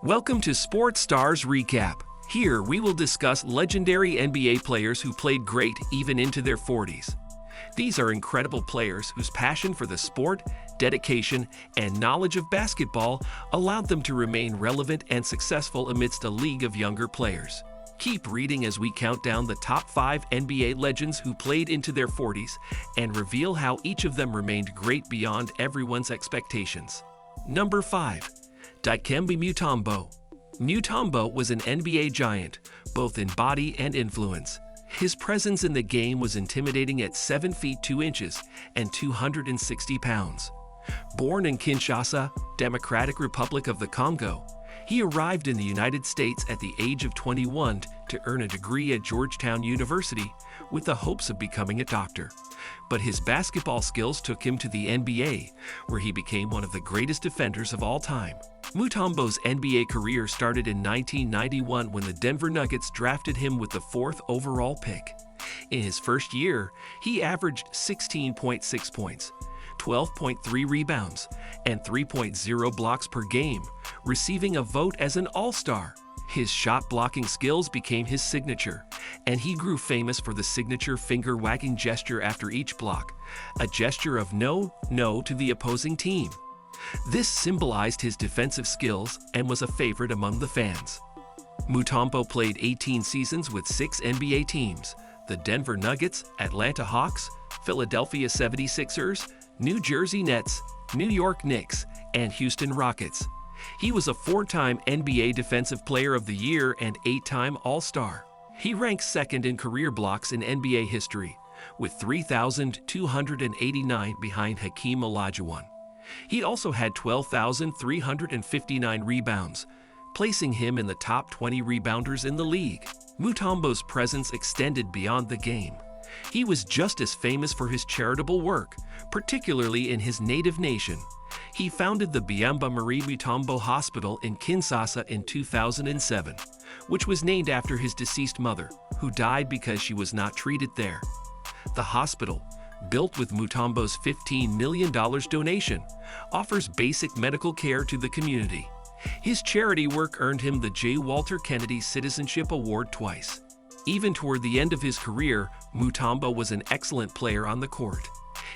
Welcome to Sports Stars Recap. Here we will discuss legendary NBA players who played great even into their 40s. These are incredible players whose passion for the sport, dedication, and knowledge of basketball allowed them to remain relevant and successful amidst a league of younger players. Keep reading as we count down the top 5 NBA legends who played into their 40s and reveal how each of them remained great beyond everyone's expectations. Number 5. Dikembe Mutombo. Mutombo was an NBA giant, both in body and influence. His presence in the game was intimidating at 7 feet 2 inches and 260 pounds. Born in Kinshasa, Democratic Republic of the Congo, he arrived in the United States at the age of 21 to earn a degree at Georgetown University with the hopes of becoming a doctor. But his basketball skills took him to the NBA, where he became one of the greatest defenders of all time. Mutombo's NBA career started in 1991 when the Denver Nuggets drafted him with the 4th overall pick. In his first year, he averaged 16.6 points, 12.3 rebounds, and 3.0 blocks per game, receiving a vote as an All-Star. His shot-blocking skills became his signature, and he grew famous for the signature finger-wagging gesture after each block, a gesture of no to the opposing team. This symbolized his defensive skills and was a favorite among the fans. Mutombo played 18 seasons with 6 NBA teams: the Denver Nuggets, Atlanta Hawks, Philadelphia 76ers, New Jersey Nets, New York Knicks, and Houston Rockets. He was a 4-time NBA Defensive Player of the Year and 8-time All-Star. He ranks second in career blocks in NBA history, with 3,289 behind Hakeem Olajuwon. He also had 12,359 rebounds, placing him in the top 20 rebounders in the league. Mutombo's presence extended beyond the game. He was just as famous for his charitable work, particularly in his native nation. He founded the Biamba Marie Mutombo Hospital in Kinshasa in 2007, which was named after his deceased mother, who died because she was not treated there. The hospital, built with Mutombo's $15 million donation, offers basic medical care to the community. His charity work earned him the J. Walter Kennedy Citizenship Award twice. Even toward the end of his career, Mutombo was an excellent player on the court.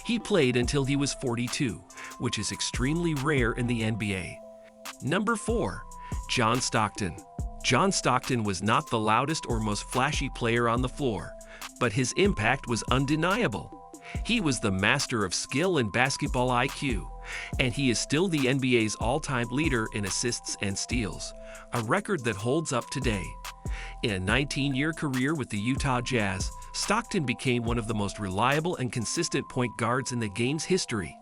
He played until he was 42, which is extremely rare in the NBA. Number 4. John Stockton. John Stockton was not the loudest or most flashy player on the floor, but his impact was undeniable. He was the master of skill and basketball IQ, and he is still the NBA's all-time leader in assists and steals, a record that holds up today. In a 19-year career with the Utah Jazz, Stockton became one of the most reliable and consistent point guards in the game's history.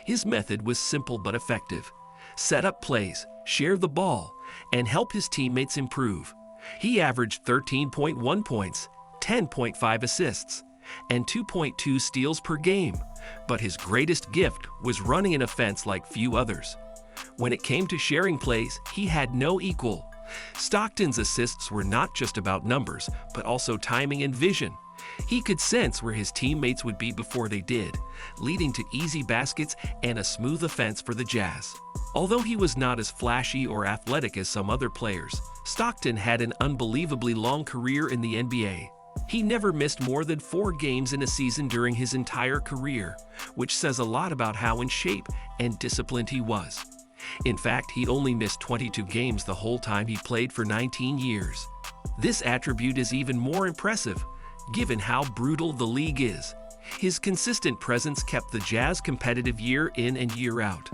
His method was simple but effective: set up plays, share the ball, and help his teammates improve. He averaged 13.1 points, 10.5 assists, and 2.2 steals per game, but his greatest gift was running an offense like few others. When it came to sharing plays, he had no equal. Stockton's assists were not just about numbers, but also timing and vision. He could sense where his teammates would be before they did, leading to easy baskets and a smooth offense for the Jazz. Although he was not as flashy or athletic as some other players, Stockton had an unbelievably long career in the NBA. He never missed more than 4 games in a season during his entire career, which says a lot about how in shape and disciplined he was. In fact, he only missed 22 games the whole time he played for 19 years. This attribute is even more impressive, given how brutal the league is. His consistent presence kept the Jazz competitive year in and year out.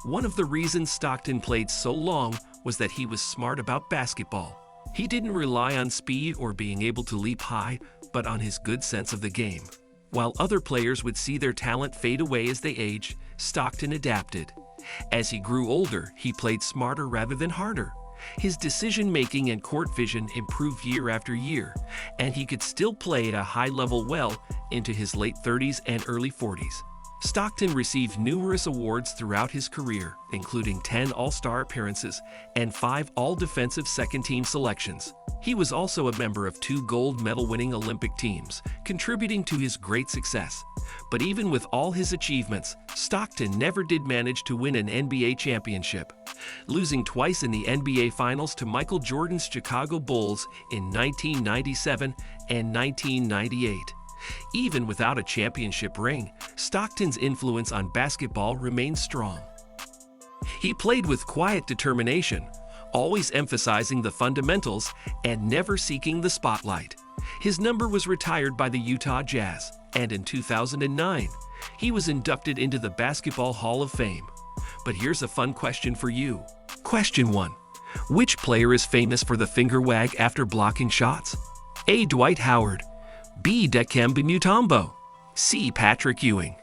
One of the reasons Stockton played so long was that he was smart about basketball. He didn't rely on speed or being able to leap high, but on his good sense of the game. While other players would see their talent fade away as they aged, Stockton adapted. As he grew older, he played smarter rather than harder. His decision-making and court vision improved year after year, and he could still play at a high level well into his late 30s and early 40s. Stockton received numerous awards throughout his career, including 10 All-Star appearances and 5 All-Defensive Second-Team selections. He was also a member of 2 gold medal-winning Olympic teams, contributing to his great success. But even with all his achievements, Stockton never did manage to win an NBA championship. losing twice in the NBA Finals to Michael Jordan's Chicago Bulls in 1997 and 1998. Even without a championship ring, Stockton's influence on basketball remains strong. He played with quiet determination, always emphasizing the fundamentals and never seeking the spotlight. His number was retired by the Utah Jazz, and in 2009, he was inducted into the Basketball Hall of Fame. But here's a fun question for you. Question 1. Which player is famous for the finger wag after blocking shots? A. Dwight Howard, B. Dikembe Mutombo, C. Patrick Ewing,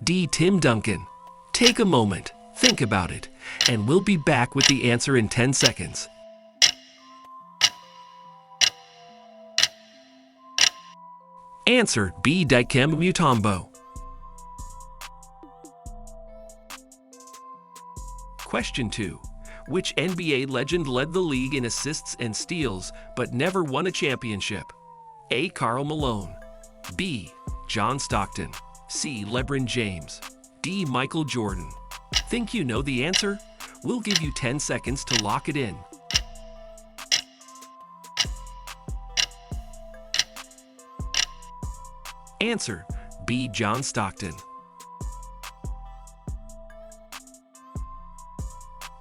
D. Tim Duncan. Take a moment, think about it, and we'll be back with the answer in 10 seconds. Answer B. Dikembe Mutombo. Question 2. Which NBA legend led the league in assists and steals but never won a championship? A. Karl Malone, B. John Stockton, C. LeBron James, D. Michael Jordan. Think you know the answer? We'll give you 10 seconds to lock it in. Answer B. John Stockton.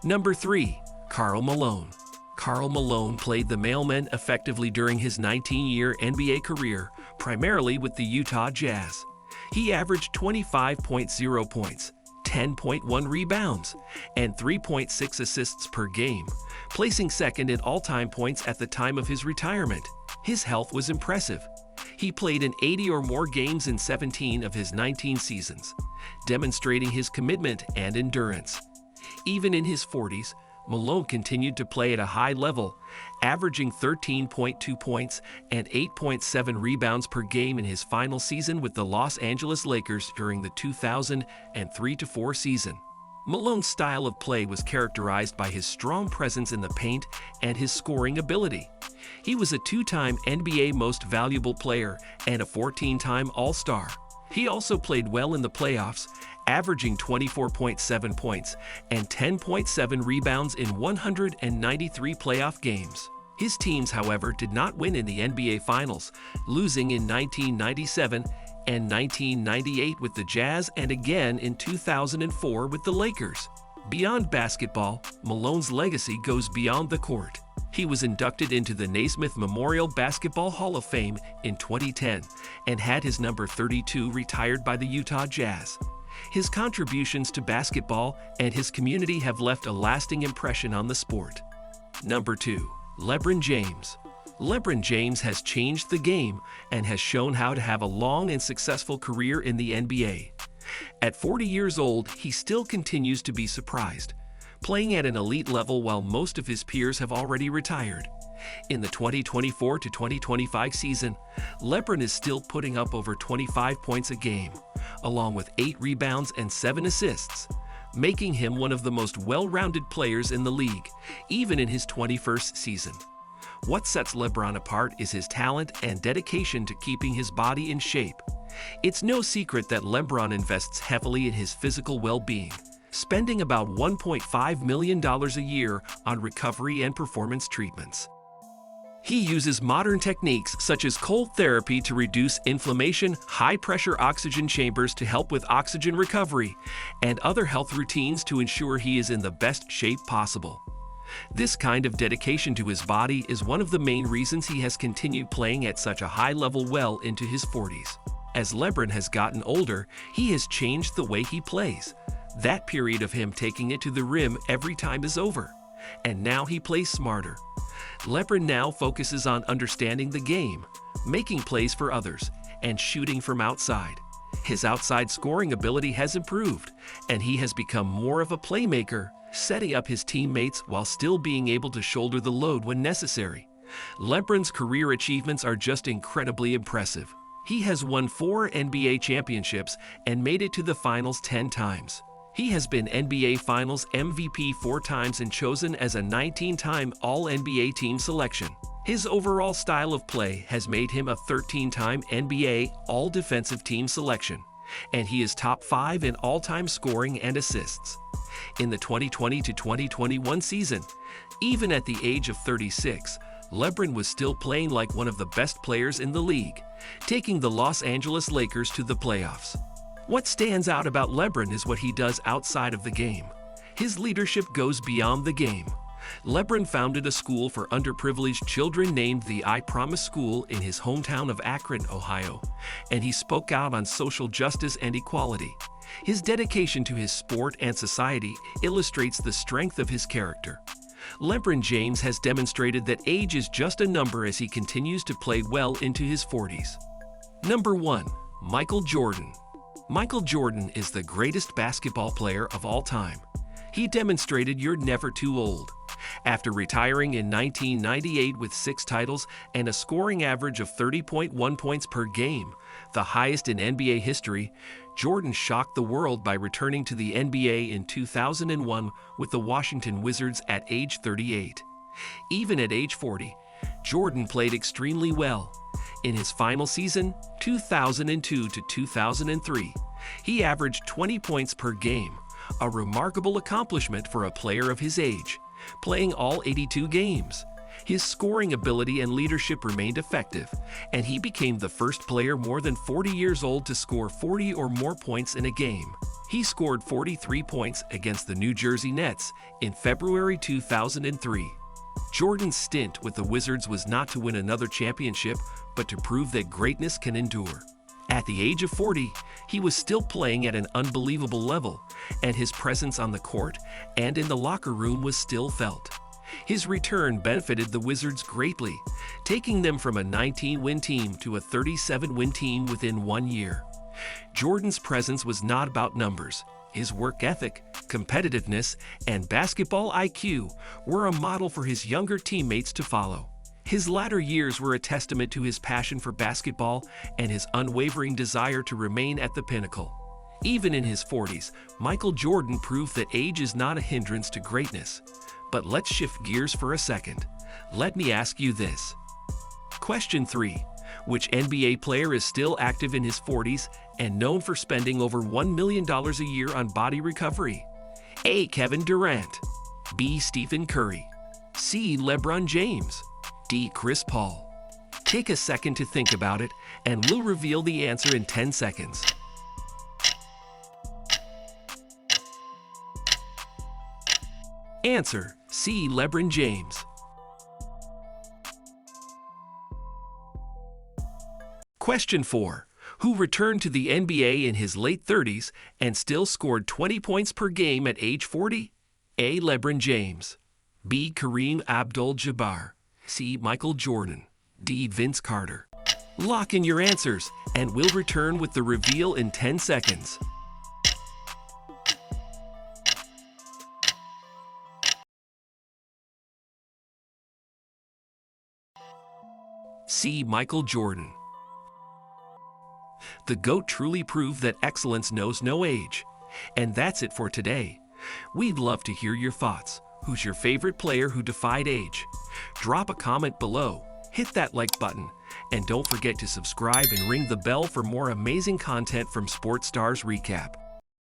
Number 3. Karl Malone. Karl Malone played the mailman effectively during his 19-year NBA career, primarily with the Utah Jazz. He averaged 25.0 points, 10.1 rebounds, and 3.6 assists per game, placing second in all-time points at the time of his retirement. His health was impressive. He played in 80 or more games in 17 of his 19 seasons, demonstrating his commitment and endurance. Even in his 40s, Malone continued to play at a high level, averaging 13.2 points and 8.7 rebounds per game in his final season with the Los Angeles Lakers during the 2003-04 season. Malone's style of play was characterized by his strong presence in the paint and his scoring ability. He was a 2-time NBA Most Valuable Player and a 14-time All-Star. He also played well in the playoffs, averaging 24.7 points and 10.7 rebounds in 193 playoff games. His teams, however, did not win in the NBA Finals, losing in 1997 and 1998 with the Jazz and again in 2004 with the Lakers. Beyond basketball, Malone's legacy goes beyond the court. He was inducted into the Naismith Memorial Basketball Hall of Fame in 2010 and had his number 32 retired by the Utah Jazz. His contributions to basketball and his community have left a lasting impression on the sport. Number 2. LeBron James. LeBron James has changed the game and has shown how to have a long and successful career in the NBA. At 40 years old, he still continues to be surprised, playing at an elite level while most of his peers have already retired. In the 2024-2025 season, LeBron is still putting up over 25 points a game, along with 8 rebounds and 7 assists, making him one of the most well-rounded players in the league, even in his 21st season. What sets LeBron apart is his talent and dedication to keeping his body in shape. It's no secret that LeBron invests heavily in his physical well-being, spending about $1.5 million a year on recovery and performance treatments. He uses modern techniques such as cold therapy to reduce inflammation, high-pressure oxygen chambers to help with oxygen recovery, and other health routines to ensure he is in the best shape possible. This kind of dedication to his body is one of the main reasons he has continued playing at such a high level well into his 40s. As LeBron has gotten older, he has changed the way he plays. That period of him taking it to the rim every time is over, and now he plays smarter. LeBron now focuses on understanding the game, making plays for others, and shooting from outside. His outside scoring ability has improved, and he has become more of a playmaker, setting up his teammates while still being able to shoulder the load when necessary. LeBron's career achievements are just incredibly impressive. He has won 4 NBA championships and made it to the finals 10 times. He has been NBA Finals MVP 4 times and chosen as a 19-time All-NBA team selection. His overall style of play has made him a 13-time NBA All-Defensive Team selection, and he is top 5 in all-time scoring and assists. in the 2020 to 2021 season. Even at the age of 36, LeBron was still playing like one of the best players in the league, taking the Los Angeles Lakers to the playoffs. What stands out about LeBron is what he does outside of the game. His leadership goes beyond the game. LeBron founded a school for underprivileged children named the I Promise School in his hometown of Akron, Ohio, and he spoke out on social justice and equality. His dedication to his sport and society illustrates the strength of his character. LeBron James has demonstrated that age is just a number as he continues to play well into his 40s. Number 1. Michael Jordan. Michael Jordan is the greatest basketball player of all time. He demonstrated you're never too old. After retiring in 1998 with 6 titles and a scoring average of 30.1 points per game, the highest in NBA history, Jordan shocked the world by returning to the NBA in 2001 with the Washington Wizards at age 38. Even at age 40, Jordan played extremely well. In his final season, 2002 to 2003, he averaged 20 points per game, a remarkable accomplishment for a player of his age, playing all 82 games. His scoring ability and leadership remained effective, and he became the first player more than 40 years old to score 40 or more points in a game. He scored 43 points against the New Jersey Nets in February 2003. Jordan's stint with the Wizards was not to win another championship, but to prove that greatness can endure. At the age of 40, he was still playing at an unbelievable level, and his presence on the court and in the locker room was still felt. His return benefited the Wizards greatly, taking them from a 19-win team to a 37-win team within 1 year. Jordan's presence was not about numbers. His work ethic, competitiveness, and basketball IQ were a model for his younger teammates to follow. His latter years were a testament to his passion for basketball and his unwavering desire to remain at the pinnacle. Even in his 40s, Michael Jordan proved that age is not a hindrance to greatness. But let's shift gears for a second. Let me ask you this. Question 3. Which NBA player is still active in his 40s and known for spending over $1 million a year on body recovery? A. Kevin Durant. B. Stephen Curry. C. LeBron James. D. Chris Paul. Take a second to think about it, and we'll reveal the answer in 10 seconds. Answer: C. LeBron James. Question 4. Who returned to the NBA in his late 30s and still scored 20 points per game at age 40? A. LeBron James. B. Kareem Abdul-Jabbar. C. Michael Jordan. D. Vince Carter. Lock in your answers, and we'll return with the reveal in 10 seconds. C. Michael Jordan. The GOAT truly proved that excellence knows no age. And that's it for today. We'd love to hear your thoughts. Who's your favorite player who defied age? Drop a comment below, hit that like button, and don't forget to subscribe and ring the bell for more amazing content from Sports Stars Recap.